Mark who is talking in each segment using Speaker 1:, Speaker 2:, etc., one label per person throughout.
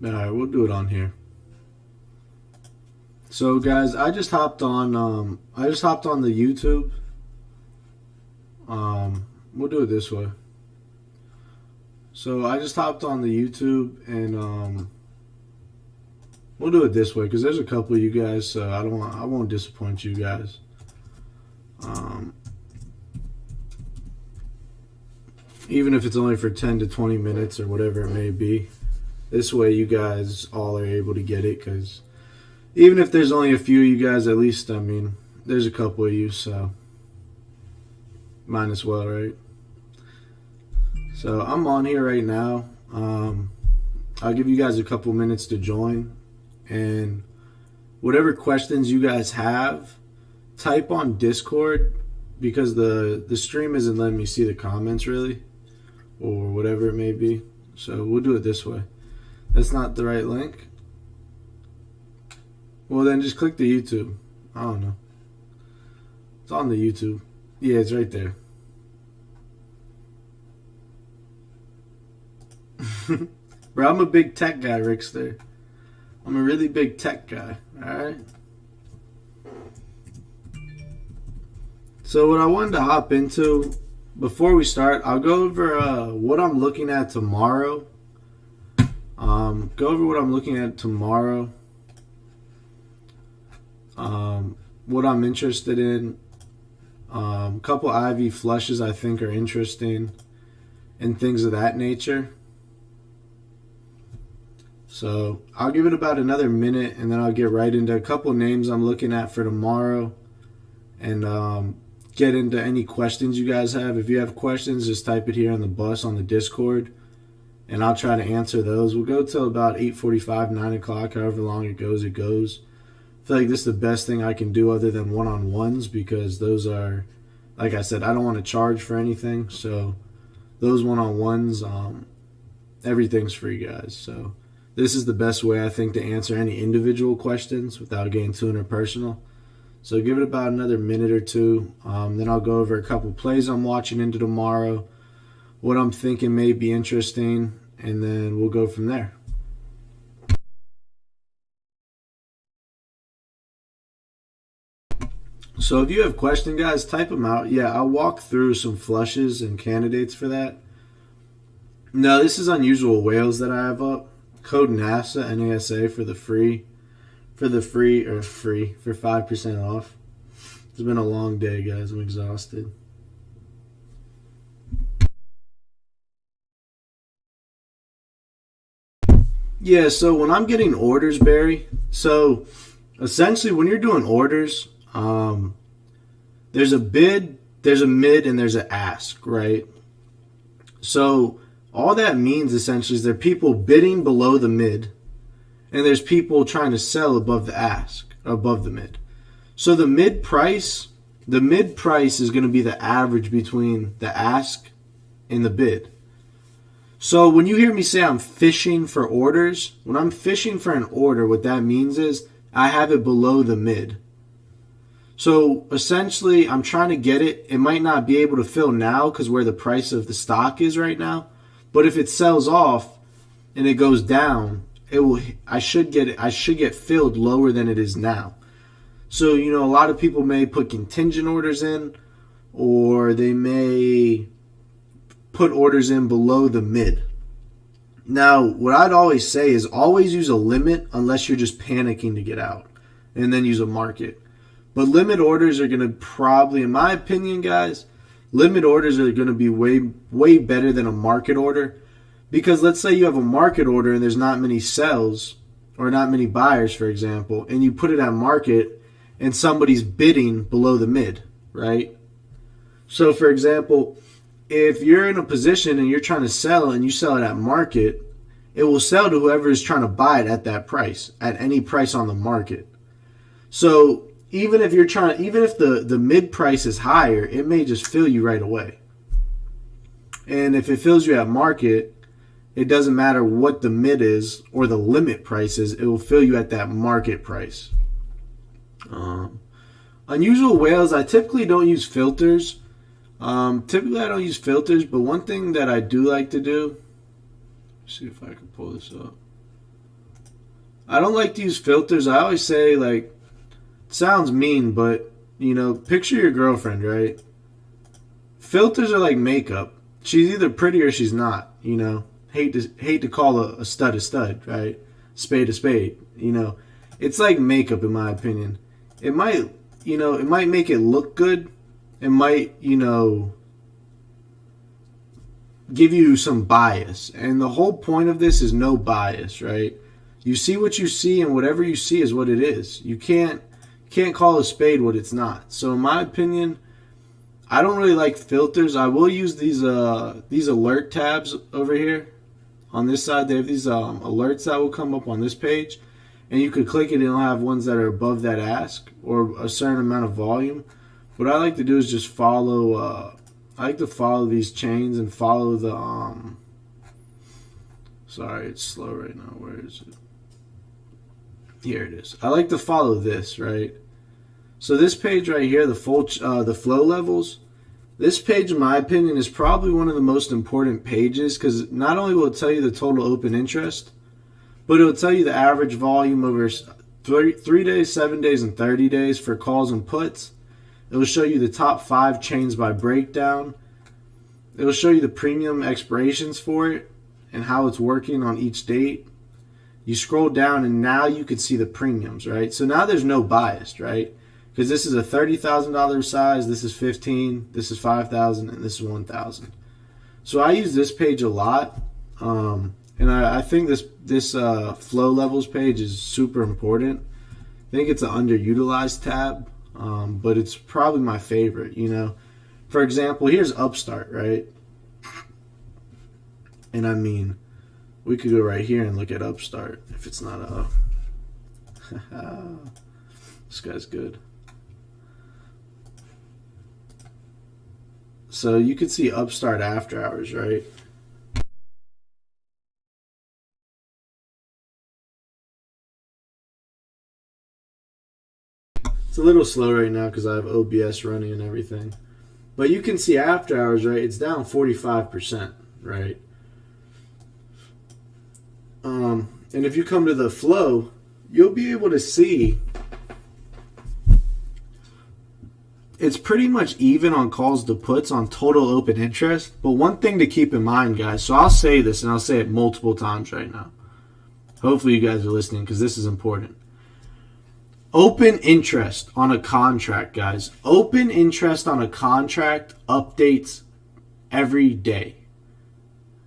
Speaker 1: Alright, we'll do it on here. So guys, I just hopped on the YouTube. We'll do it this way. So I just hopped on the YouTube and we'll do it this way because there's a couple of you guys, so I won't disappoint you guys. Even if it's only for 10 to 20 minutes or whatever it may be. This way you guys all are able to get it, because even if there's only a few of you guys, at least, I mean, there's a couple of you, so might as well, right? So I'm on here right now. I'll give you guys a couple minutes to join, and whatever questions you guys have, type on Discord, because the stream isn't letting me see the comments really, or whatever it may be. So we'll do it this way. That's not the right link. Well, then just click the YouTube. I don't know. It's on the YouTube. Yeah, it's right there. Bro, I'm a big tech guy, Rickster. I'm a really big tech guy. Alright? So what I wanted to hop into, before we start, I'll go over what I'm looking at tomorrow. Go over what I'm looking at tomorrow. What I'm interested in. A couple IV flushes I think are interesting. And things of that nature. So I'll give it about another minute and then I'll get right into a couple names I'm looking at for tomorrow. And get into any questions you guys have. If you have questions, just type it here on the bus on the Discord, and I'll try to answer those. We'll go till about 8:45, 9 o'clock, however long it goes, it goes. I feel like this is the best thing I can do other than one-on-ones, because those are, like I said, I don't want to charge for anything. So those one-on-ones, everything's free, guys. So this is the best way, I think, to answer any individual questions without getting too interpersonal. So give it about another minute or two. Then I'll go over a couple plays I'm watching into tomorrow, what I'm thinking may be interesting, and then we'll go from there. So if you have questions, guys, type them out. Yeah, I'll walk through some flushes and candidates for that. No, this is Unusual Whales that I have up. Code NASA, NASA for free for 5% off. It's been a long day, guys. I'm exhausted. Yeah, so when I'm getting orders, Barry, so essentially when you're doing orders, there's a bid, there's a mid, and there's an ask, right? So all that means essentially is there are people bidding below the mid, and there's people trying to sell above the ask, above the mid. So the mid price is going to be the average between the ask and the bid. So when you hear me say I'm fishing for orders, when I'm fishing for an order, what that means is I have it below the mid. So essentially I'm trying to get it. It might not be able to fill now because where the price of the stock is right now. But if it sells off and it goes down, I should get filled lower than it is now. So, you know, a lot of people may put contingent orders in, or they may put orders in below the mid. Now, what I'd always say is always use a limit unless you're just panicking to get out, and then use a market. But limit orders are going to probably, in my opinion, guys, limit orders are going to be way better than a market order. Because let's say you have a market order and there's not many sells or not many buyers, for example, and you put it at market and somebody's bidding below the mid, right? So, for example, if you're in a position and you're trying to sell and you sell it at market, it will sell to whoever is trying to buy it at that price, at any price on the market. So even if the mid price is higher, it may just fill you right away. And if it fills you at market, it doesn't matter what the mid is or the limit price is, it will fill you at that market price. Unusual Whales, I typically don't use filters. But one thing that I do like to do, see if I can pull this up. I don't like to use filters. I always say, like, it sounds mean, but, picture your girlfriend, right? Filters are like makeup. She's either pretty or she's not. Hate to call a stud, right? Spade a spade. It's like makeup in my opinion. It might, it might make it look good. It might, give you some bias. And the whole point of this is no bias, right? You see what you see, and whatever you see is what it is. You can't call a spade what it's not. So in my opinion, I don't really like filters. I will use these alert tabs over here. On this side, they have these alerts that will come up on this page, and you could click it and it'll have ones that are above that ask or a certain amount of volume. What I like to do is just follow. I like to follow these chains and follow the. Sorry, it's slow right now. Where is it? Here it is. I like to follow this, right? So this page right here, the flow levels. This page, in my opinion, is probably one of the most important pages because not only will it tell you the total open interest, but it will tell you the average volume over 3 days, 7 days, and 30 days for calls and puts. It will show you the top 5 chains by breakdown. It will show you the premium expirations for it and how it's working on each date. You scroll down and now you can see the premiums, right? So now there's no bias, right? Because this is a $30,000 size, this is 15, this is 5,000, and this is 1,000. So I use this page a lot, and I think this flow levels page is super important. I think it's an underutilized tab, but it's probably my favorite. For example, here's Upstart, right? And I mean, we could go right here and look at Upstart if it's not a. This guy's good. So you can see Upstart after hours, right? It's a little slow right now because I have OBS running and everything. But you can see after hours, right? It's down 45%, right? And if you come to the flow, you'll be able to see it's pretty much even on calls to puts on total open interest. But one thing to keep in mind, guys, so I'll say this and I'll say it multiple times right now. Hopefully you guys are listening because this is important. Open interest on a contract, guys. Open interest on a contract updates every day.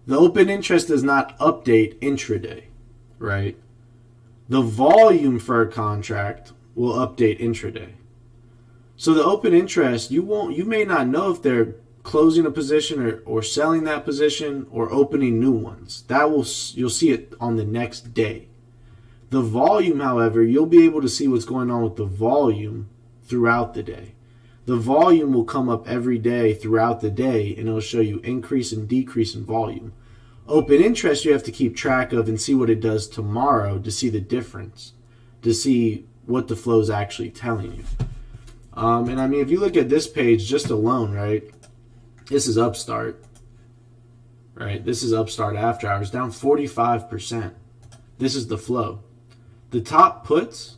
Speaker 1: The open interest does not update intraday, right? The volume for a contract will update intraday. So the open interest, you may not know if they're closing a position or selling that position or opening new ones. You'll see it on the next day. The volume, however, you'll be able to see what's going on with the volume throughout the day. The volume will come up every day throughout the day, and it'll show you increase and decrease in volume. Open interest, you have to keep track of and see what it does tomorrow to see the difference, to see what the flow is actually telling you. And I mean, if you look at this page just alone, right, this is Upstart, right? This is Upstart after hours, down 45%. This is the flow. The top puts,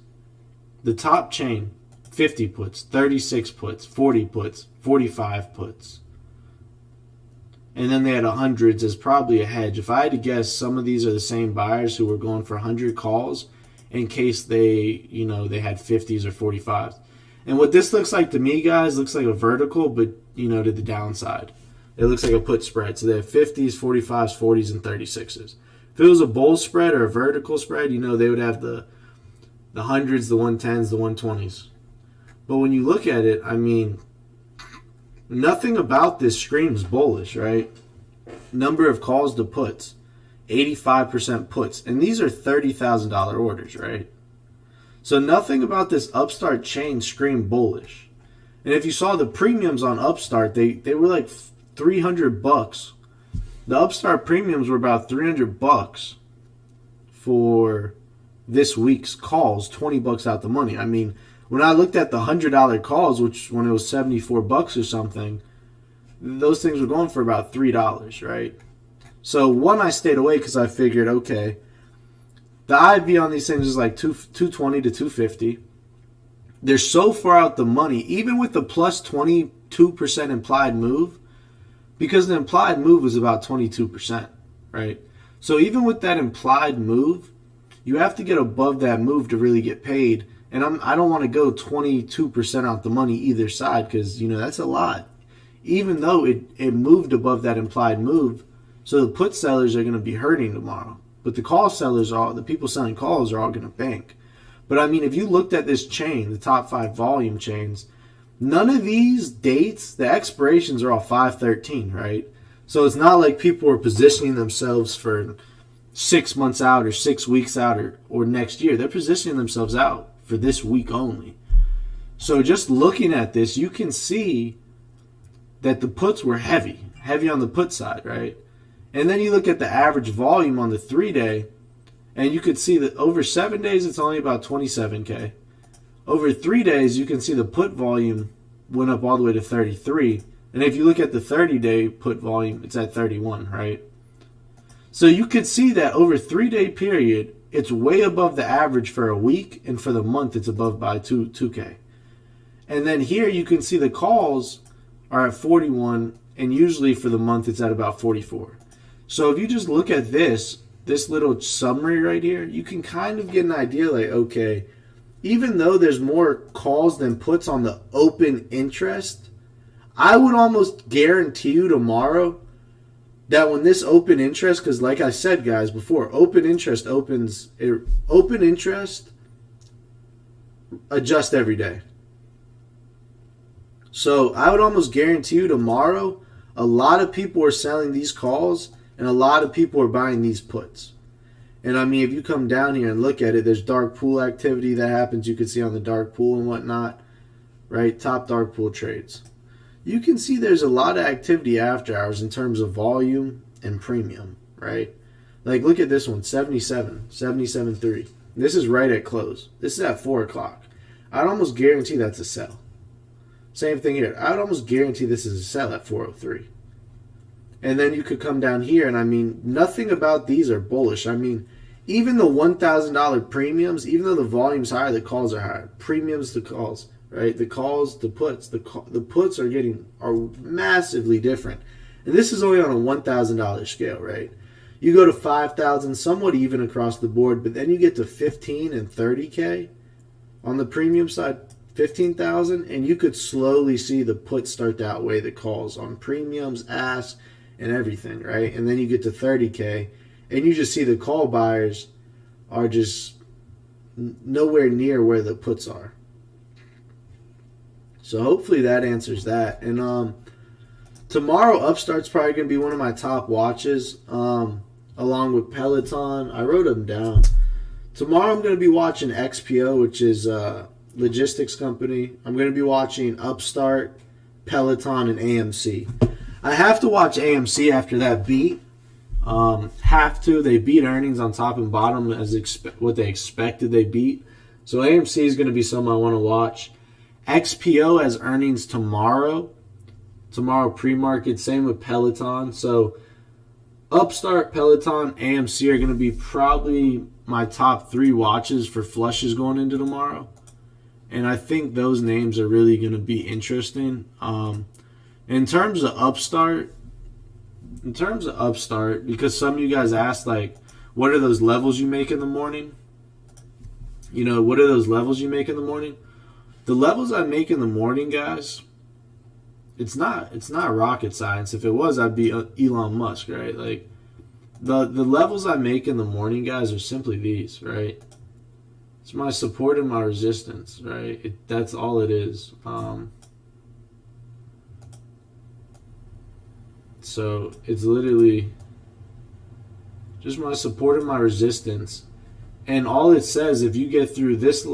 Speaker 1: the top chain, 50 puts, 36 puts, 40 puts, 45 puts. And then they had hundreds as probably a hedge. If I had to guess, some of these are the same buyers who were going for 100 calls in case they had 50s or 45s. And what this looks like to me, guys, looks like a vertical, but, to the downside. It looks like a put spread. So they have 50s, 45s, 40s, and 36s. If it was a bull spread or a vertical spread, they would have the hundreds, the 110s, the 120s. But when you look at it, I mean, nothing about this screams bullish, right? Number of calls to puts, 85% puts. And these are $30,000 orders, right? So nothing about this Upstart chain screamed bullish. And if you saw the premiums on Upstart, they were like $300. The Upstart premiums were about $300 for this week's calls, $20 out the money. I mean, when I looked at the $100 calls, which when it was $74 or something, those things were going for about $3, right? So one, I stayed away because I figured, okay, The IV on these things is like 220 to 250. They're so far out the money, even with the plus 22% implied move, because the implied move was about 22%, right? So even with that implied move, you have to get above that move to really get paid. And I don't want to go 22% out the money either side, because, that's a lot. Even though it moved above that implied move, so the put sellers are going to be hurting tomorrow. But the call sellers, the people selling calls, are all going to bank. But I mean, if you looked at this chain, the top 5 volume chains, none of these dates, the expirations are all 5/13, right? So it's not like people are positioning themselves for 6 months out or 6 weeks out or next year. They're positioning themselves out for this week only. So just looking at this, you can see that the puts were heavy on the put side, right? And then you look at the average volume on the 3-day, and you could see that over 7 days, it's only about 27K. Over 3 days, you can see the put volume went up all the way to 33. And if you look at the 30-day put volume, it's at 31, right? So you could see that over a 3-day period, it's way above the average for a week, and for the month, it's above by 2K. And then here you can see the calls are at 41, and usually for the month, it's at about 44. So if you just look at this little summary right here, you can kind of get an idea like, okay, even though there's more calls than puts on the open interest, I would almost guarantee you tomorrow that when this open interest, because like I said, guys, before, open interest adjusts every day. So I would almost guarantee you tomorrow, a lot of people are selling these calls and a lot of people are buying these puts. And I mean, if you come down here and look at it, there's dark pool activity that happens. You can see on the dark pool and whatnot, right? Top dark pool trades. You can see there's a lot of activity after hours in terms of volume and premium, right? Like, look at this one, 77.3. This is right at close. This is at 4 o'clock. I'd almost guarantee that's a sell. Same thing here. I'd almost guarantee this is a sell at 403. And then you could come down here, and I mean, nothing about these are bullish. I mean, even the $1,000 premiums, even though the volume's higher, the calls are higher. Premiums to calls, right? The calls, the puts. The puts are massively different. And this is only on a $1,000 scale, right? You go to 5,000, somewhat even across the board, but then you get to 15 and 30K on the premium side, 15,000, and you could slowly see the puts start to outweigh the calls on premiums, ask, and everything, right? And then you get to 30K, and you just see the call buyers are just nowhere near where the puts are. So hopefully that answers that. And tomorrow, Upstart's probably going to be one of my top watches, along with Peloton. I wrote them down. Tomorrow I'm going to be watching XPO, which is a logistics company. I'm going to be watching Upstart, Peloton, and AMC. I have to watch AMC after that beat. They beat earnings on top and bottom as what they expected they beat. So AMC is going to be something I want to watch. XPO has earnings tomorrow. Tomorrow pre-market. Same with Peloton. So Upstart, Peloton, AMC are going to be probably my top 3 watches for flushes going into tomorrow. And I think those names are really going to be interesting. In terms of Upstart, because some of you guys asked, like, what are those levels you make in the morning? What are those levels you make in the morning? The levels I make in the morning, guys, it's not rocket science. If it was, I'd be Elon Musk, right? Like, the levels I make in the morning, guys, are simply these, right? It's my support and my resistance, right? That's all it is. So it's literally just my support and my resistance. And all it says, if you get through this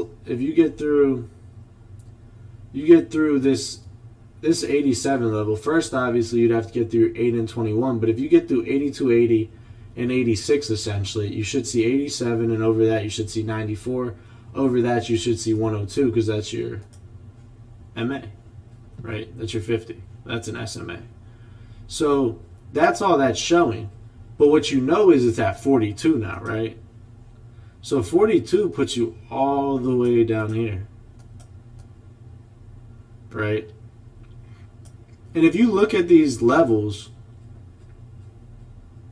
Speaker 1: 87 level, first obviously you'd have to get through 8 and 21, but if you get through 82, 80, and 86 essentially, you should see 87, and over that you should see 94. Over that you should see 102, because that's your MA, right? That's your 50. That's an SMA. So that's all that's showing. But what you know is it's at 42 now, right? So 42 puts you all the way down here, right? And if you look at these levels,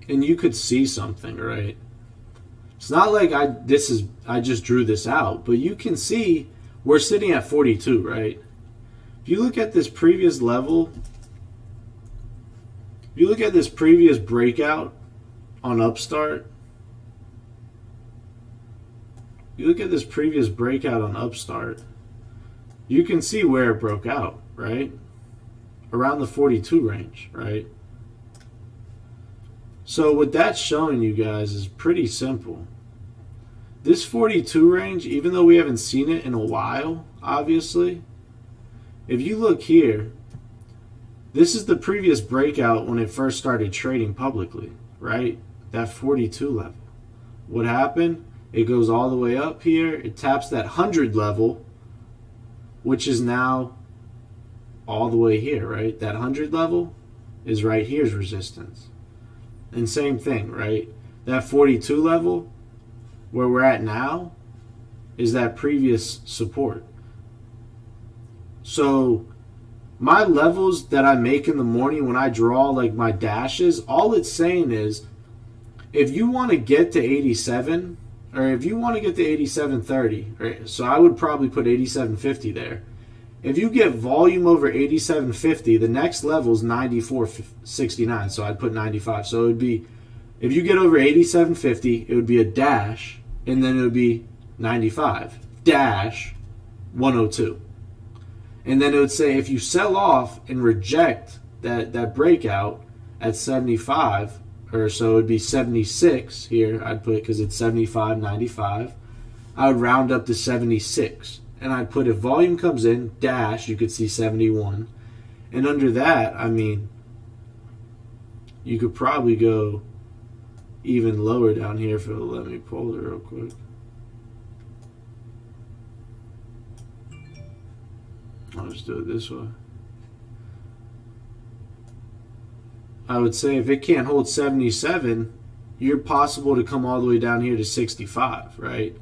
Speaker 1: and you could see something, right? It's not like I just drew this out, but you can see we're sitting at 42, right? If you look at this previous level, if you look at this previous breakout on Upstart, you look at this previous breakout on Upstart, you can see where it broke out, right? Around the 42 range, right? So what that's showing you guys is pretty simple. This 42 range, even though we haven't seen it in a while, obviously, if you look here, this is the previous breakout when it first started trading publicly, right? That 42 level. What happened? It goes all the way up here. It taps that 100 level, which is now all the way here, right? That 100 level is right here's resistance. And same thing, right? That 42 level, where we're at now, is that previous support. So my levels that I make in the morning when I draw like my dashes, all it's saying is if you want to get to 87, or if you want to get to 87.30, right, so I would probably put 87.50 there. If you get volume over 87.50, the next level is 94.69, so I'd put 95. So it would be, if you get over 87.50, it would be a dash, and then it would be 95, dash 102. And then it would say if you sell off and reject that breakout at 75, or so it would be 76 here, I'd put, because it's 75.95, I would round up to 76. And I'd put if volume comes in, dash, you could see 71. And under that, I mean, you could probably go even lower down here if it'll let me pull it real quick. I'll just do it this way. I would say if it can't hold 77, you're possible to come all the way down here to 65, right?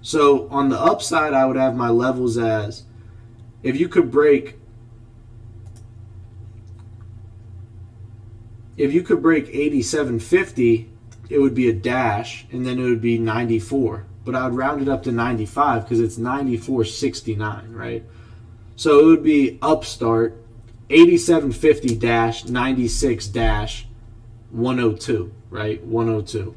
Speaker 1: So on the upside, I would have my levels as if you could break 87.50, it would be a dash, and then it would be 94. But I would round it up to 95 because it's 94.69, right? So it would be Upstart 87.50 dash 96 dash 102, right? 102,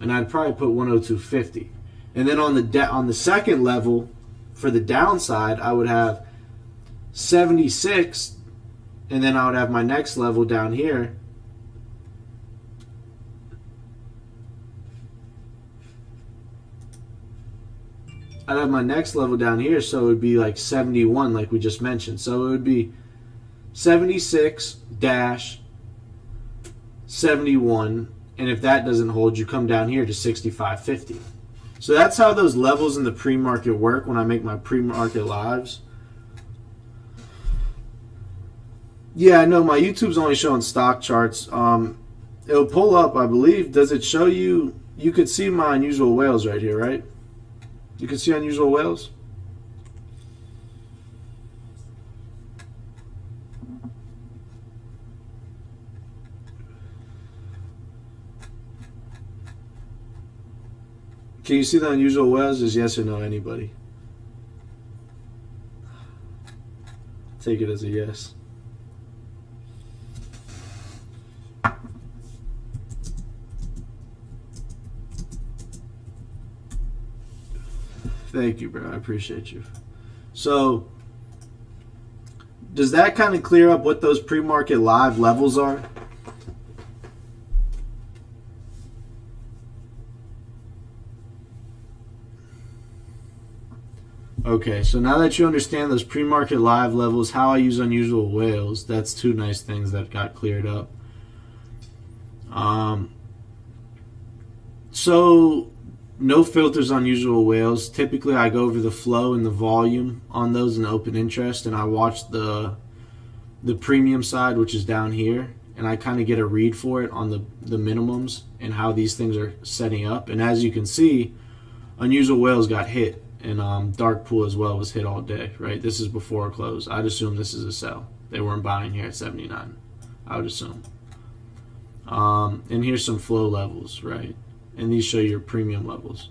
Speaker 1: and I'd probably put 102.50. And then on the second level, for the downside, I would have 76, and then I would have my next level down here. I'd have my next level down here, so it would be like 71, like we just mentioned. So it would be 76-71, and if that doesn't hold, you come down here to 65.50. So that's how those levels in the pre-market work when I make my pre-market lives. Yeah, I know my YouTube's only showing stock charts. It'll pull up, I believe. Does it show you? You could see my unusual whales right here, right? You can see unusual whales. Can you see the unusual whales? Is yes or no, anybody? Take it as a yes. Thank you, bro. I appreciate you. So, does that kind of clear up what those pre-market live levels are? Okay, so now that you understand those pre-market live levels, how I use unusual whales, that's two nice things that got cleared up. So no filters on usual whales. Typically I go over the flow and the volume on those in open interest, and I watch the premium side, which is down here, and I kind of get a read for it on the minimums and how these things are setting up. And as you can see, Unusual Whales got hit, and Dark Pool as well was hit all day, right? This is before close. I'd assume this is a sell. They weren't buying here at 79, I would assume. And here's some flow levels, right? And these show your premium levels.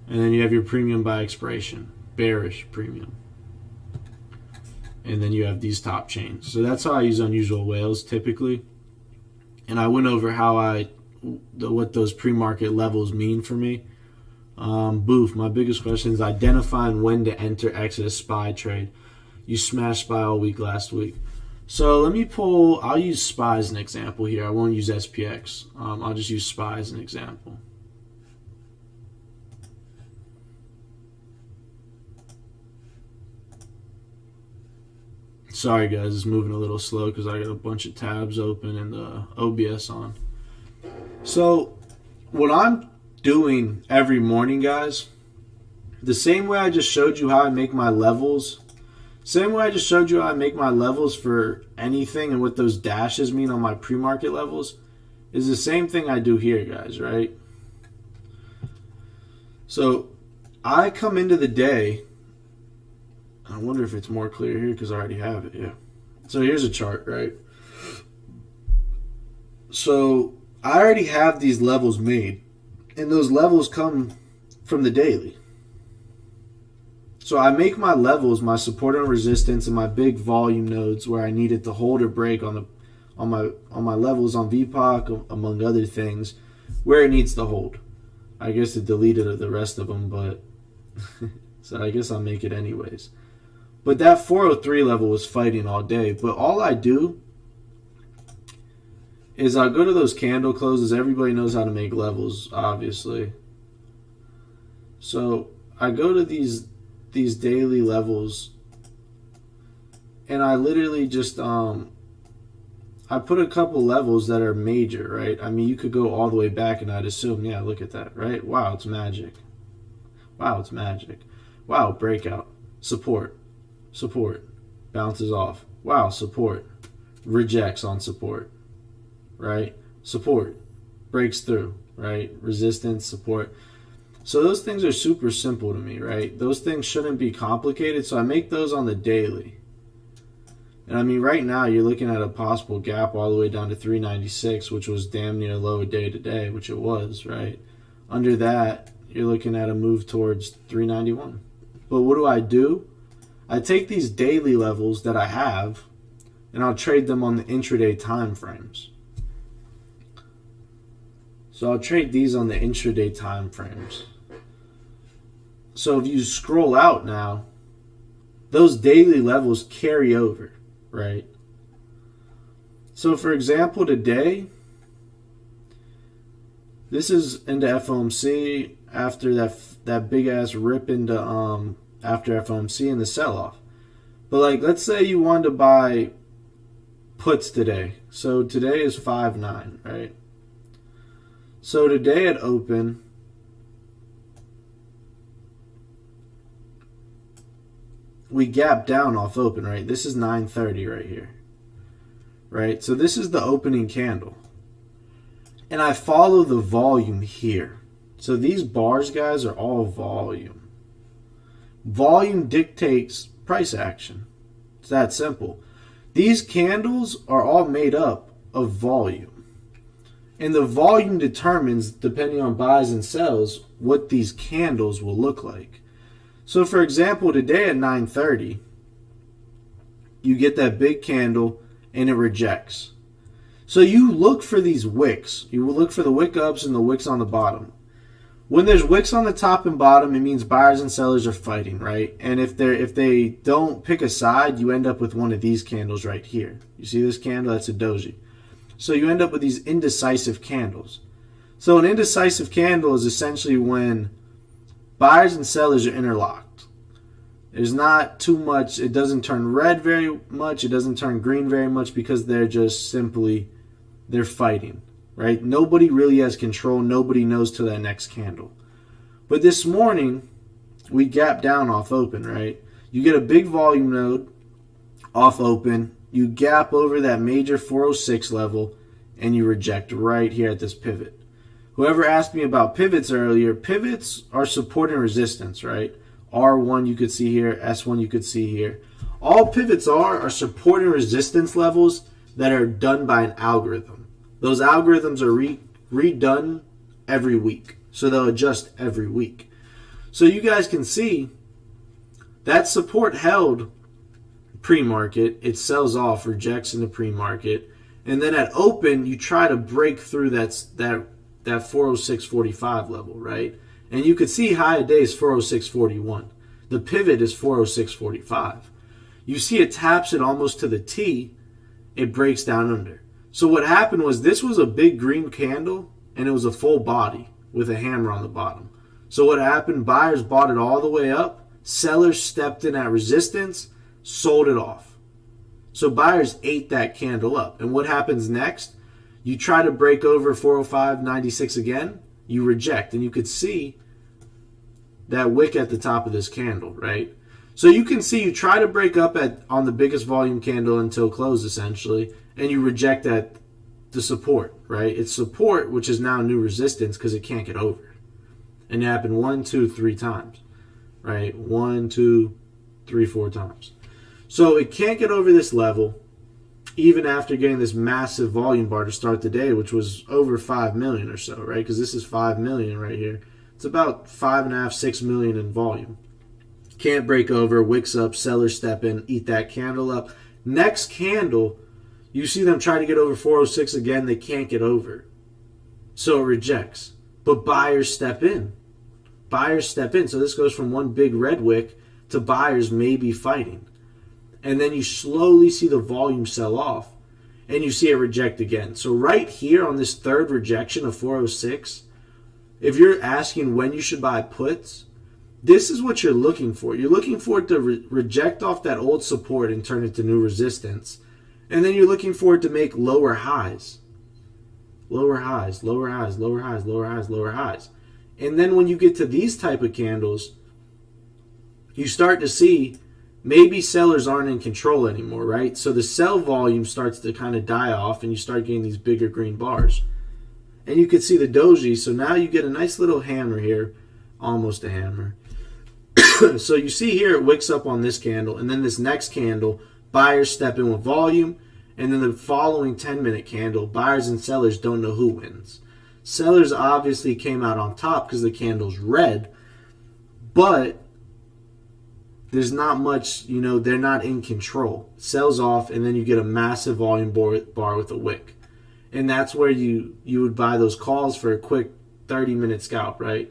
Speaker 1: And then you have your premium by expiration, bearish premium. And then you have these top chains. So that's how I use Unusual Whales typically. And I went over what those pre-market levels mean for me. Boof, my biggest question is identifying when to enter, exit a SPY trade. You smashed SPY all week last week. So I'll use SPY as an example here. I won't use SPX. I'll just use SPY as an example. Sorry guys, it's moving a little slow because I got a bunch of tabs open and the OBS on. So what I'm doing every morning, guys, the same way I just showed you how I make my levels, for anything and what those dashes mean on my pre-market levels, is the same thing I do here, guys, right? So I come into the day, I wonder if it's more clear here because I already have it, yeah. So here's a chart, right? So I already have these levels made, and those levels come from the daily. So I make my levels, my support and resistance, and my big volume nodes where I need it to hold or break on my levels on VPOC, among other things, where it needs to hold. I guess it deleted the rest of them, but so I guess I'll make it anyways. But that 403 level was fighting all day. But all I do is I go to those candle closes. Everybody knows how to make levels, obviously. So I go to these daily levels, and I literally just I put a couple levels that are major, right? I mean, you could go all the way back, and I'd assume, yeah, look at that, right? Wow, it's magic. Wow, it's magic. Wow, breakout. Support, bounces off. Wow, support, rejects on support, right? Support, breaks through, right? Resistance, support. So those things are super simple to me, right? Those things shouldn't be complicated, so I make those on the daily. And I mean, right now you're looking at a possible gap all the way down to 396, which was damn near low a day today, which it was, right? Under that, you're looking at a move towards 391. But what do? I take these daily levels that I have, and I'll trade them on the intraday time frames. So I'll trade these on the intraday time frames. So if you scroll out now, those daily levels carry over, right? So for example, today, this is into FOMC after that big ass rip into after FOMC and the sell-off. But like, let's say you wanted to buy puts today. So today is 5-9, right? So today at open, we gap down off open, right? This is 9:30 right here, right? So this is the opening candle. And I follow the volume here. So these bars, guys, are all volume. Volume dictates price action. It's that simple. These candles are all made up of volume. And the volume determines, depending on buys and sells, what these candles will look like. So for example, today at 9:30, you get that big candle and it rejects. So you look for these wicks. You will look for the wick ups and the wicks on the bottom. When there's wicks on the top and bottom, it means buyers and sellers are fighting, right? And if they don't pick a side, you end up with one of these candles right here. You see this candle? That's a doji. So you end up with these indecisive candles. So an indecisive candle is essentially when buyers and sellers are interlocked. There's not too much. It doesn't turn red very much. It doesn't turn green very much because they're just simply, they're fighting. Right? Nobody really has control. Nobody knows till that next candle. But this morning, we gap down off open, right? You get a big volume node off open. you gap over that major 406 level, and you reject right here at this pivot. Whoever asked me about pivots earlier, pivots are support and resistance, right? R1 you could see here, S1 you could see here. All pivots are support and resistance levels that are done by an algorithm. Those algorithms are redone every week, so they'll adjust every week. So you guys can see that support held pre-market, it sells off, rejects in the pre-market, and then at open you try to break through that 406.45 level, right? And you could see high of day is 406.41. The pivot is 406.45. You see it taps it almost to the T, it breaks down under. So what happened was this was a big green candle and it was a full body with a hammer on the bottom. So what happened, buyers bought it all the way up, sellers stepped in at resistance, sold it off. So buyers ate that candle up. And what happens next? You try to break over 405.96 again, you reject. And you could see that wick at the top of this candle, right? So you can see you try to break up on the biggest volume candle until close, essentially, and you reject at the support, right? It's support, which is now new resistance because it can't get over. And it happened 1, 2, 3 times, right? 1, 2, 3, 4 times. So it can't get over this level, even after getting this massive volume bar to start the day, which was over 5 million or so, right? Because this is 5 million right here. It's about 5.5, 6 million in volume. Can't break over, wicks up, sellers step in, eat that candle up. Next candle, you see them try to get over 406 again, they can't get over. So it rejects. But buyers step in. Buyers step in. So this goes from one big red wick to buyers maybe fighting. And then you slowly see the volume sell off. And you see it reject again. So right here on this third rejection of 406, if you're asking when you should buy puts, this is what you're looking for. You're looking for it to reject off that old support and turn it to new resistance. And then you're looking for it to make lower highs. Lower highs, lower highs, lower highs, lower highs, lower highs. And then when you get to these type of candles, you start to see maybe sellers aren't in control anymore, right? So the sell volume starts to kind of die off and you start getting these bigger green bars. And you can see the doji. So now you get a nice little hammer here, almost a hammer. So you see here it wicks up on this candle, and then this next candle, buyers step in with volume, and then the following 10-minute candle, buyers and sellers don't know who wins. Sellers obviously came out on top because the candle's red, but there's not much, they're not in control. Sells off, and then you get a massive volume bar with a wick. And that's where you would buy those calls for a quick 30-minute scalp, right?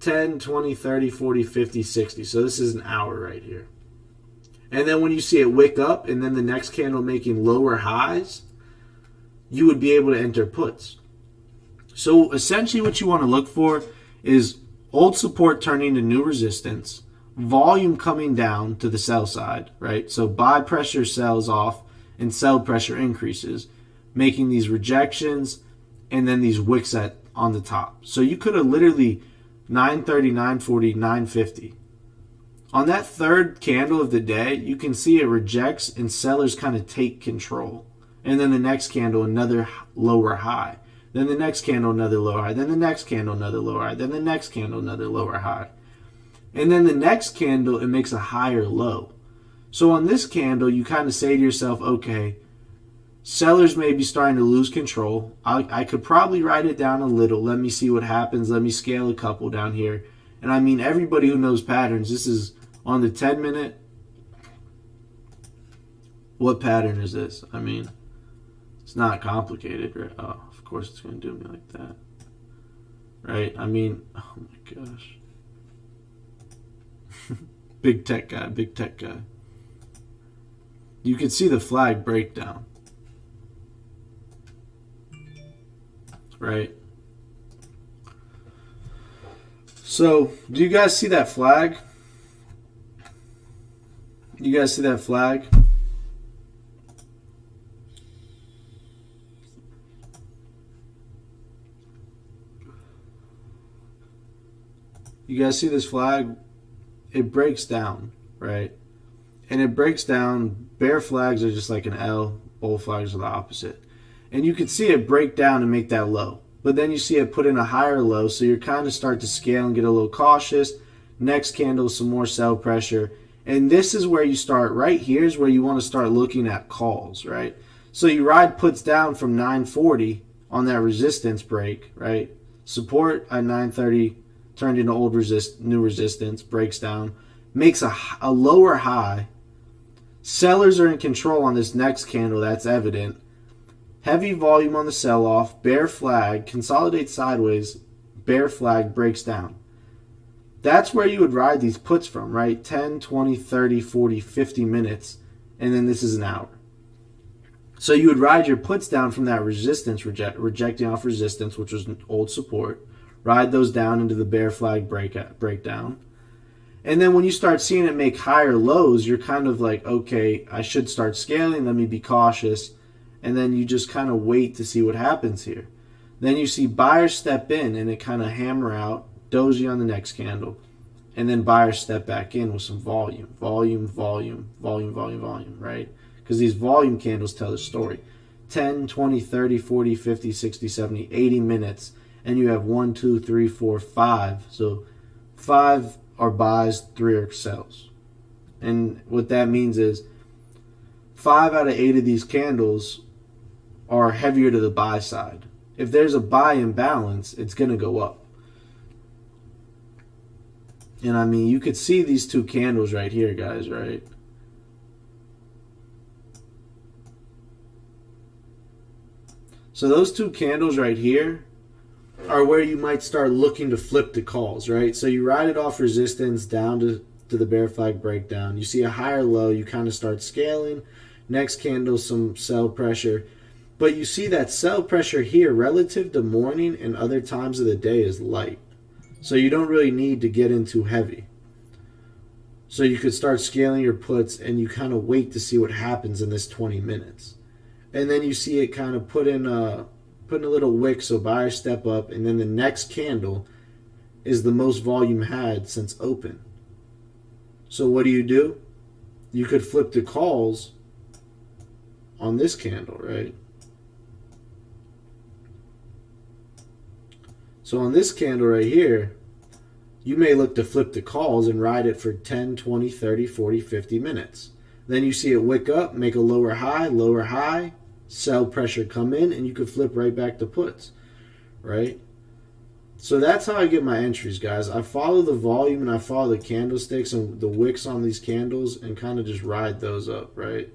Speaker 1: 10, 20, 30, 40, 50, 60. So this is an hour right here. And then when you see it wick up and then the next candle making lower highs, you would be able to enter puts. So essentially what you want to look for is old support turning to new resistance, volume coming down to the sell side, right? So buy pressure sells off and sell pressure increases, making these rejections and then these wicks on the top. So you could have literally 930, 940, 950. On that third candle of the day, you can see it rejects and sellers kind of take control. And then the next candle, another lower high. Then the next candle, another lower high. Then the next candle, another lower high. Then the next candle, another lower high. And then the next candle, it makes a higher low. So on this candle, you kind of say to yourself, okay, sellers may be starting to lose control. I could probably write it down a little. Let me see what happens. Let me scale a couple down here. And I mean, everybody who knows patterns, this is on the 10-minute. What pattern is this? I mean, it's not complicated, right? Oh, of course it's going to do me like that. Right? I mean, oh my gosh. Big tech guy, big tech guy. You can see the flag breakdown. Right? So, do you guys see that flag? You guys see that flag? You guys see this flag? It breaks down, right? and it breaks down. Bear flags are just like an L, bull flags are the opposite. And you can see it break down and make that low. But then you see it put in a higher low, so you're kind of start to scale and get a little cautious. Next candle, some more sell pressure. And this is where you start, right here is where you want to start looking at calls, right? So you ride puts down from 940 on that resistance break, right? Support at 930 turned into new resistance, breaks down, makes a lower high. Sellers are in control on this next candle, that's evident. Heavy volume on the sell-off, bear flag, consolidates sideways, bear flag breaks down. That's where you would ride these puts from, right? 10, 20, 30, 40, 50 minutes, and then this is an hour. So you would ride your puts down from that resistance, rejecting off resistance, which was an old support. Ride those down into the bear flag breakdown. And then when you start seeing it make higher lows, you're kind of like, okay, I should start scaling. Let me be cautious. And then you just kind of wait to see what happens here. Then you see buyers step in and it kind of hammer out, doji on the next candle. And then buyers step back in with some volume, right? Because these volume candles tell the story. 10, 20, 30, 40, 50, 60, 70, 80 minutes. And you have 1, 2, 3, 4, 5. So 5 are buys, 3 are sells. And what that means is 5 out of 8 of these candles are heavier to the buy side. If there's a buy imbalance, it's going to go up. And I mean, you could see these two candles right here, guys, right? So those two candles right here are where you might start looking to flip the calls, right? So you ride it off resistance down to the bear flag breakdown. You see a higher low, you kind of start scaling. Next candle, some sell pressure. But you see that sell pressure here relative to morning and other times of the day is light. So you don't really need to get into heavy. So you could start scaling your puts and you kind of wait to see what happens in this 20 minutes. And then you see it kind of putting a little wick so buyers step up, and then the next candle is the most volume had since open. So what do? You could flip the calls on this candle, right? So on this candle right here, you may look to flip the calls and ride it for 10, 20, 30, 40, 50 minutes. Then you see it wick up, make a lower high, sell pressure come in, and you could flip right back to puts, right? So that's how I get my entries, guys. I follow the volume and I follow the candlesticks and the wicks on these candles and kind of just ride those up, right?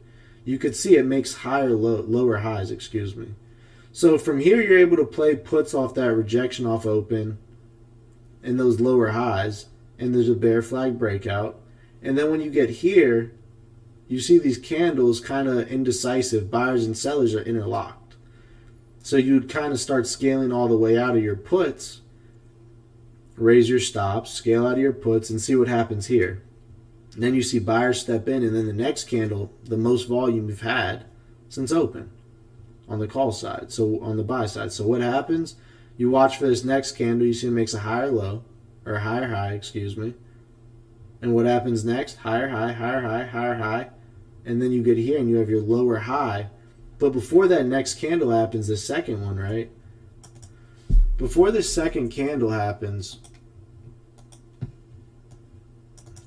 Speaker 1: You could see it makes lower highs, excuse me. So from here, you're able to play puts off that rejection off open and those lower highs, and there's a bear flag breakout. And then when you get here, you see these candles kind of indecisive. Buyers and sellers are interlocked. So you'd kind of start scaling all the way out of your puts, raise your stops, scale out of your puts, and see what happens here. And then you see buyers step in, and then the next candle, the most volume we've had since open on the call side, so on the buy side. So what happens? You watch for this next candle, you see it makes a higher low, or a higher high, excuse me. And what happens next? Higher high, higher high, higher high. And then you get here and you have your lower high. But before that next candle happens, the second one, right? Before the second candle happens,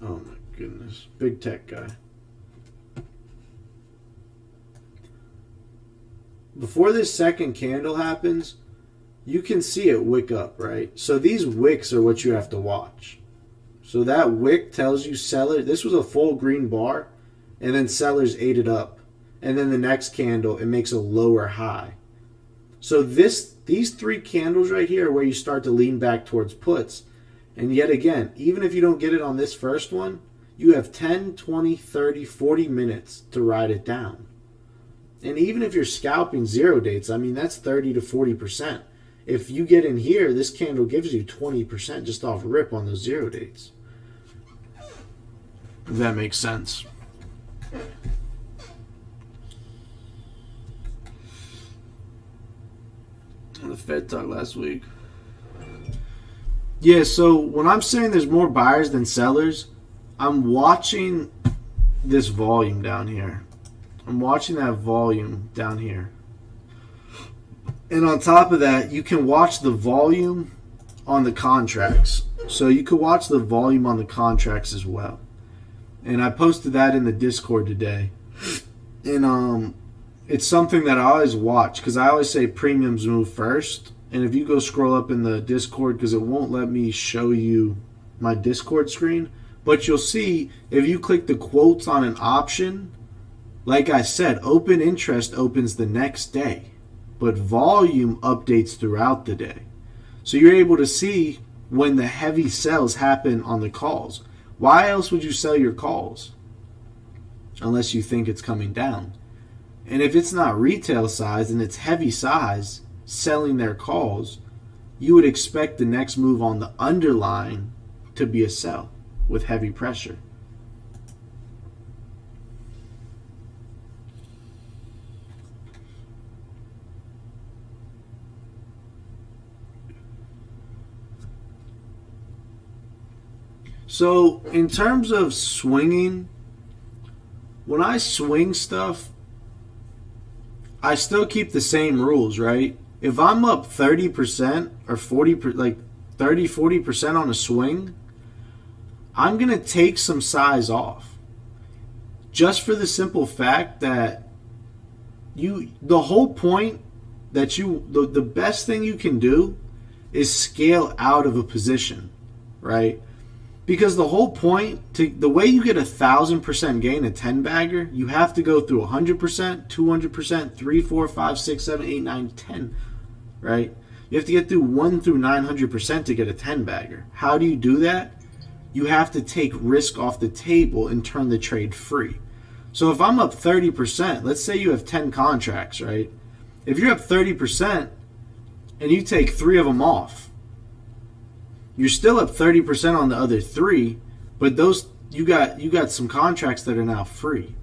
Speaker 1: oh my goodness, big tech guy. Before this second candle happens, you can see it wick up, right? So these wicks are what you have to watch. So that wick tells you seller, this was a full green bar, and then sellers ate it up. And then the next candle, it makes a lower high. So these three candles right here are where you start to lean back towards puts. And yet again, even if you don't get it on this first one, you have 10, 20, 30, 40 minutes to ride it down. And even if you're scalping zero dates, I mean, that's 30 to 40%. If you get in here, this candle gives you 20% just off rip on those zero dates. If that makes sense. The Fed talk last week. Yeah, so when I'm saying there's more buyers than sellers, I'm watching this volume down here. I'm watching that volume down here. And on top of that, you can watch the volume on the contracts. So you could watch the volume on the contracts as well. And I posted that in the Discord today. And it's something that I always watch because I always say premiums move first. And if you go scroll up in the Discord, because it won't let me show you my Discord screen, but you'll see if you click the quotes on an option, like I said, open interest opens the next day, but volume updates throughout the day. So you're able to see when the heavy sells happen on the calls. Why else would you sell your calls? Unless you think it's coming down. And if it's not retail size and it's heavy size selling their calls, you would expect the next move on the underlying to be a sell with heavy pressure. So in terms of swinging, when I swing stuff, I still keep the same rules, right? If I'm up 30% or 40%, like 30-40% on a swing, I'm going to take some size off. Just for the simple fact that the whole point that the best thing you can do is scale out of a position, right? Because the whole point, the way you get 1,000% gain, a 10-bagger, you have to go through 100%, 200%, 3, 4, 5, 6, 7, 8, 9, 10, right? You have to get through 1 through 900% to get a 10-bagger. How do you do that? You have to take risk off the table and turn the trade free. So if I'm up 30%, let's say you have 10 contracts, right? If you're up 30% and you take 3 of them off, you're still up 30% on the other 3, but those you got some contracts that are now free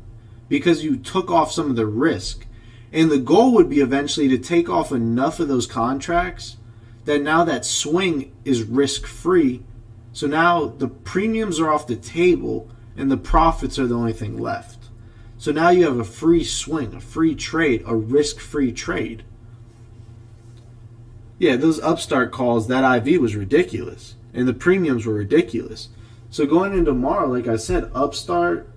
Speaker 1: because you took off some of the risk. And the goal would be eventually to take off enough of those contracts that now that swing is risk-free. So now the premiums are off the table and the profits are the only thing left. So now you have a free swing, a free trade, a risk-free trade. Yeah, those upstart calls, that IV was ridiculous. And the premiums were ridiculous. So going into tomorrow, like I said, Upstart,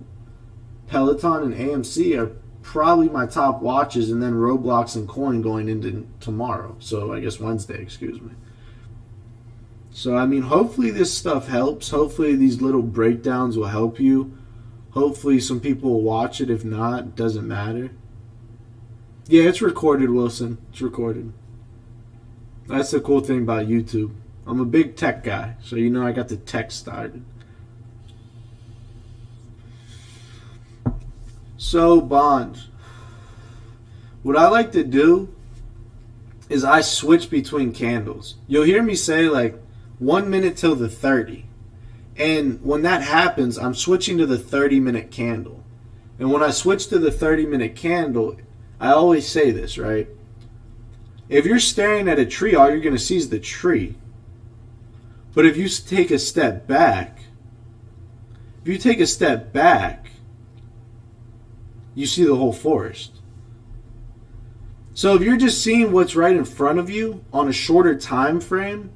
Speaker 1: Peloton, and AMC are probably my top watches, and then Roblox and Coin going into tomorrow. So I guess Wednesday, excuse me. So, I mean, hopefully this stuff helps. Hopefully these little breakdowns will help you. Hopefully some people will watch it. If not, it doesn't matter. Yeah, it's recorded, Wilson. It's recorded. That's the cool thing about YouTube. I'm a big tech guy, so you know I got the tech started. So, bonds. What I like to do is I switch between candles. You'll hear me say like 1 minute till the 30. And when that happens, I'm switching to the 30-minute candle. And when I switch to the 30-minute candle, I always say this, right? If you're staring at a tree, all you're going to see is the tree. But if you take a step back, you see the whole forest. So if you're just seeing what's right in front of you on a shorter time frame,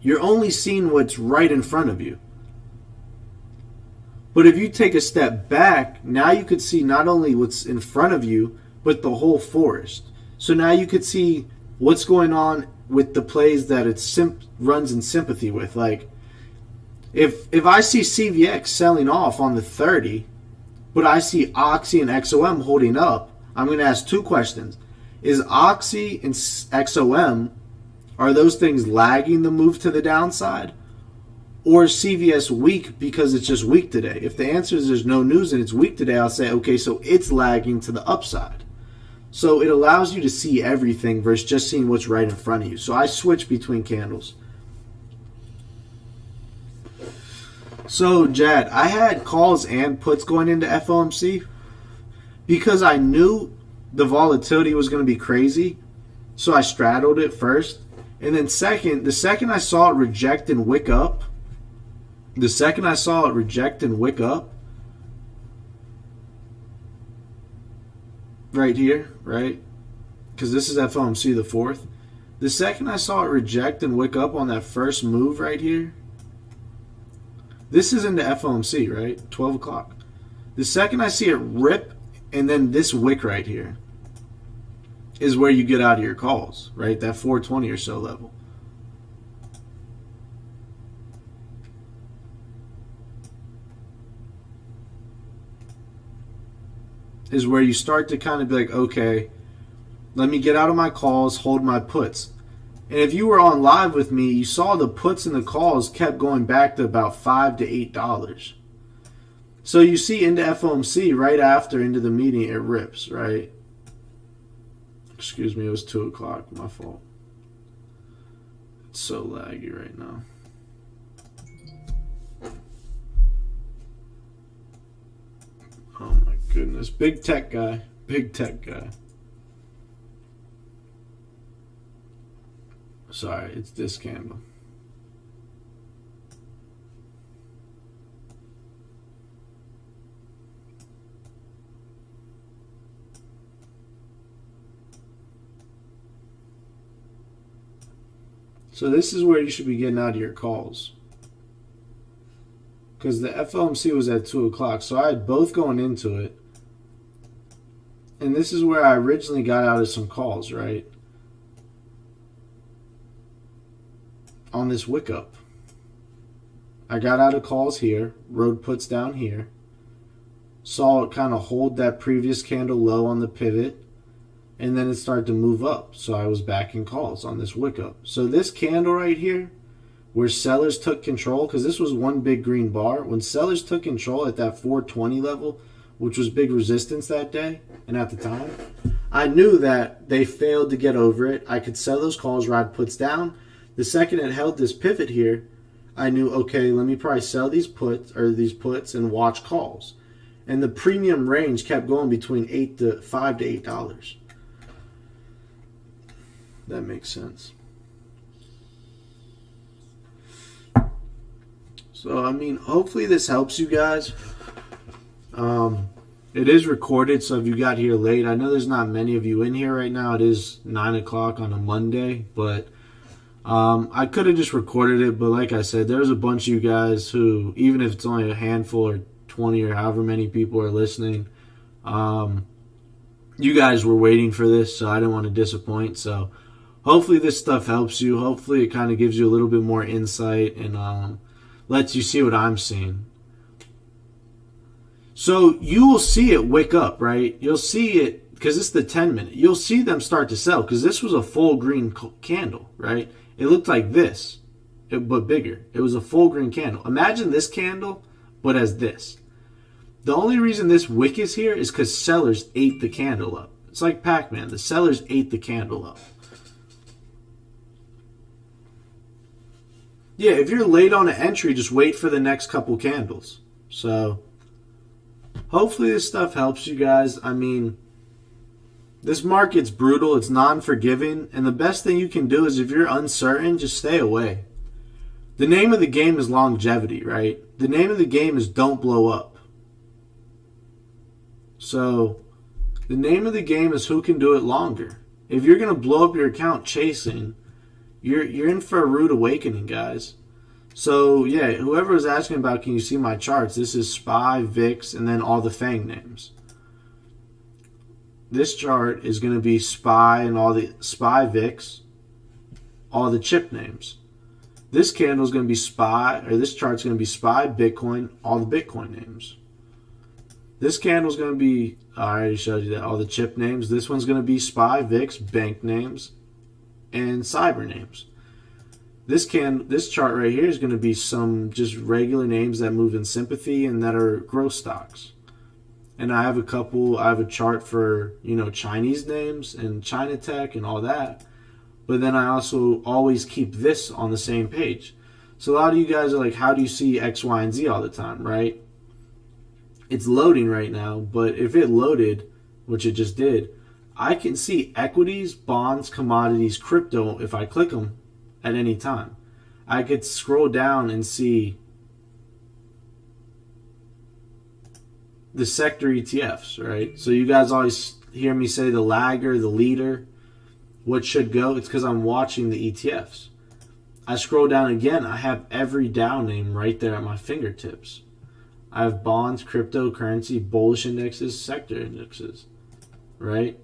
Speaker 1: you're only seeing what's right in front of you. But if you take a step back, now you could see not only what's in front of you, but the whole forest. So now you could see what's going on with the plays that it runs in sympathy with. Like, if I see CVX selling off on the 30, but I see Oxy and XOM holding up, I'm going to ask 2 questions. Is Oxy and XOM, are those things lagging the move to the downside? Or is CVS weak because it's just weak today? If the answer is there's no news and it's weak today, I'll say, okay, so it's lagging to the upside. So it allows you to see everything versus just seeing what's right in front of you. So I switch between candles. So, Jad, I had calls and puts going into FOMC because I knew the volatility was going to be crazy. So I straddled it first. And then the second I saw it reject and wick up, right here, right? Because this is FOMC the 4th. The second I saw it reject and wick up on that first move right here, this is into FOMC, right? 12 o'clock. The second I see it rip and then this wick right here is where you get out of your calls, right? That 420 or so level. Is where you start to kind of be like, okay, let me get out of my calls, hold my puts. And if you were on live with me, you saw the puts and the calls kept going back to about $5 to $8. So you see into FOMC right after, into the meeting, it rips, right? Excuse me, it was 2 o'clock, my fault. It's so laggy right now. Oh my goodness. Big tech guy. Big tech guy. Sorry, it's this candle. So this is where you should be getting out of your calls. Because the FOMC was at 2 o'clock. So I had both going into it. And this is where I originally got out of some calls, right? On this wick up. I got out of calls here. Rode puts down here. Saw it kind of hold that previous candle low on the pivot. And then it started to move up. So I was back in calls on this wick up. So this candle right here, where sellers took control, because this was one big green bar. When sellers took control at that 420 level, which was big resistance that day and at the time, I knew that they failed to get over it. I could sell those calls, ride puts down. The second it held this pivot here, I knew, okay, let me probably sell these puts and watch calls. And the premium range kept going between $5 to $8. That makes sense. So, I mean, hopefully this helps you guys. It is recorded, so if you got here late, I know there's not many of you in here right now. It is 9 o'clock on a Monday, but I could have just recorded it. But like I said, there's a bunch of you guys who, even if it's only a handful or 20 or however many people are listening, you guys were waiting for this, so I didn't want to disappoint. So hopefully this stuff helps you. Hopefully it kind of gives you a little bit more insight and lets you see what I'm seeing. So you will see it wick up, right? You'll see it, because it's the 10-minute. You'll see them start to sell, because this was a full green candle, right? It looked like this, but bigger. It was a full green candle. Imagine this candle, but as this. The only reason this wick is here is because sellers ate the candle up. It's like Pac-Man. The sellers ate the candle up. Yeah, if you're late on an entry, just wait for the next couple candles. So hopefully this stuff helps you guys. I mean, this market's brutal. It's non-forgiving. And the best thing you can do is if you're uncertain, just stay away. The name of the game is longevity, right? The name of the game is don't blow up. So the name of the game is who can do it longer. If you're going to blow up your account chasing, you're in for a rude awakening, guys. So, yeah, whoever was asking about, can you see my charts? This is SPY, VIX, and then all the FANG names. This chart is going to be SPY and all the SPY, VIX, all the chip names. This candle is going to be SPY, or this chart is going to be SPY, Bitcoin, all the Bitcoin names. This candle is going to be, I already showed you that, all the chip names. This one's going to be SPY, VIX, bank names, and cyber names. This chart right here is going to be some just regular names that move in sympathy and that are growth stocks. And I have a chart for, Chinese names and China tech and all that. But then I also always keep this on the same page. So a lot of you guys are like, how do you see X, Y, and Z all the time, right? It's loading right now, but if it loaded, which it just did, I can see equities, bonds, commodities, crypto if I click them at any time. I could scroll down and see the sector ETFs, right? So you guys always hear me say the lagger, the leader, what should go, it's because I'm watching the ETFs. I scroll down again, I have every Dow name right there at my fingertips. I have bonds, cryptocurrency, bullish indexes, sector indexes, right?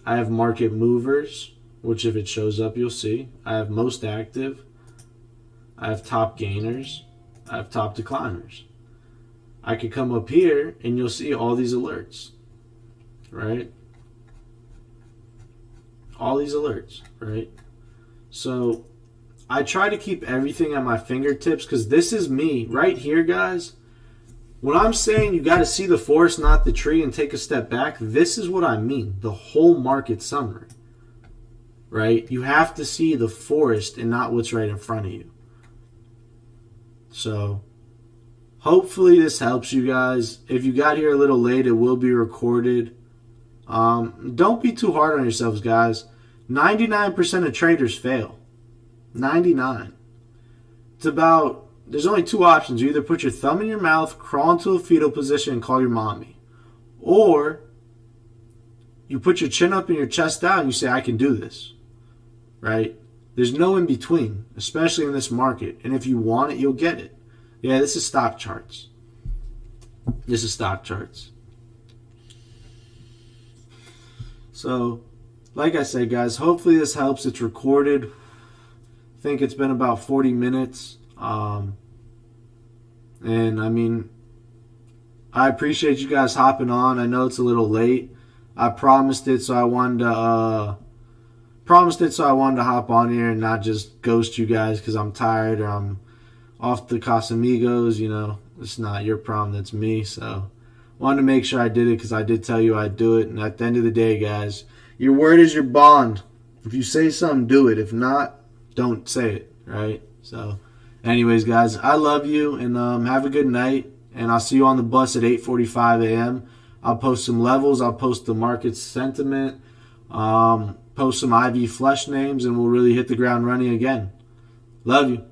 Speaker 1: I have market movers, which if it shows up, you'll see. I have most active. I have top gainers. I have top decliners. I could come up here and you'll see all these alerts, right? All these alerts, right? So I try to keep everything at my fingertips because this is me right here, guys. When I'm saying you got to see the forest, not the tree, and take a step back, this is what I mean. The whole market summary, right? You have to see the forest and not what's right in front of you. So hopefully this helps you guys. If you got here a little late, it will be recorded. Don't be too hard on yourselves, guys. 99% of traders fail. 99. It's about, there's only two options. You either put your thumb in your mouth, crawl into a fetal position, and call your mommy. Or you put your chin up and your chest out and you say, I can do this. Right? There's no in between, especially in this market. And if you want it, you'll get it. Yeah, this is stock charts. This is stock charts. So, like I said, guys, hopefully this helps. It's recorded. I think it's been about 40 minutes. And I mean, I appreciate you guys hopping on. I know it's a little late. I promised it, so I wanted to hop on here and not just ghost you guys because I'm tired or I'm off the Casamigos. You know, it's not your problem, that's me. So wanted to make sure I did it because I did tell you I'd do it. And at the end of the day, guys, your word is your bond. If you say something, do it. If not, don't say it, right? So anyways, guys, I love you, and have a good night. And I'll see you on the bus at 8:45 a.m. I'll post some levels. I'll post the market sentiment. Post some IV flush names, and we'll really hit the ground running again. Love you.